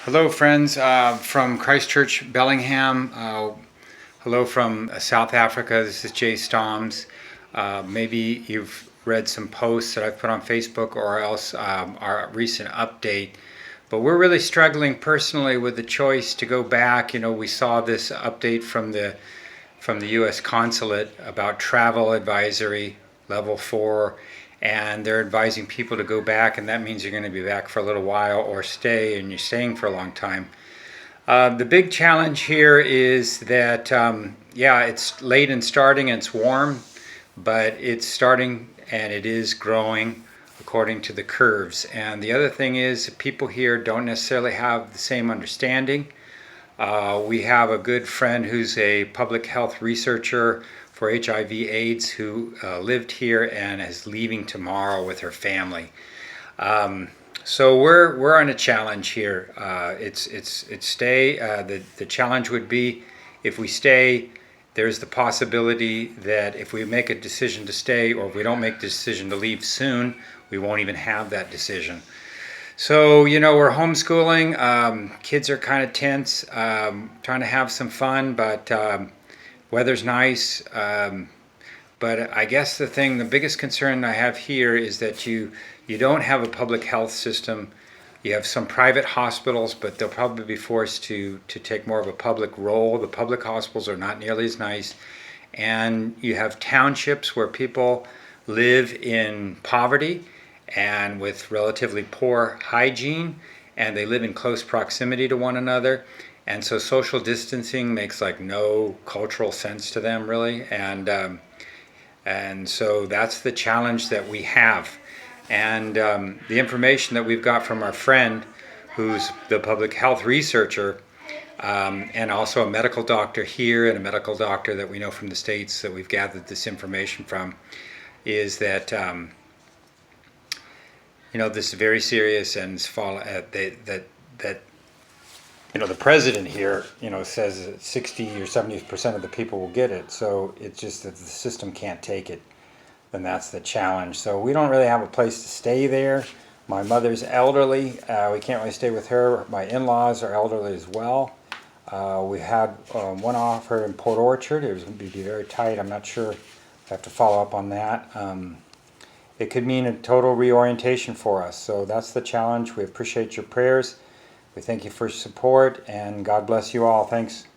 Hello, friends from Christchurch, Bellingham. Hello from South Africa. This is Jay Stoms. Maybe you've read some posts that I've put on Facebook or else our recent update. But we're really struggling personally with the choice to go back. You know, we saw this update from the U.S. consulate about travel advisory level 4, and they're advising people to go back, and that means you're going to be back for a little while or stay, and you're staying for a long time. The big challenge here is that, yeah, it's late in starting and it's warm, but it's starting and it is growing according to the curves. And the other thing is people here don't necessarily have the same understanding. We have a good friend who's a public health researcher for HIV/AIDS who lived here and is leaving tomorrow with her family. So we're on a challenge here. It's stay. The challenge would be if we stay, there's the possibility that if we make a decision to stay, or if we don't make the decision to leave soon, we won't even have that decision. So, you know, we're homeschooling. Kids are kind of tense, trying to have some fun, but weather's nice. But I guess the biggest concern I have here is that you don't have a public health system. You have some private hospitals, but they'll probably be forced to take more of a public role. The public hospitals are not nearly as nice. And you have townships where people live in poverty and with relatively poor hygiene, and they live in close proximity to one another. And so social distancing makes like no cultural sense to them, really. And so that's the challenge that we have. And the information that we've got from our friend, who's the public health researcher, and also a medical doctor here and a medical doctor that we know from the States that we've gathered this information from, is that you know, this is very serious, and that you know, the president here, you know, says that 60 or 70% of the people will get it. So it's just that the system can't take it. Then that's the challenge. So we don't really have a place to stay there. My mother's elderly. We can't really stay with her. My in-laws are elderly as well. We had one offer in Port Orchard. It was going to be very tight. I'm not sure. I have to follow up on that. It could mean a total reorientation for us. So that's the challenge. We appreciate your prayers. We thank you for your support, and God bless you all. Thanks.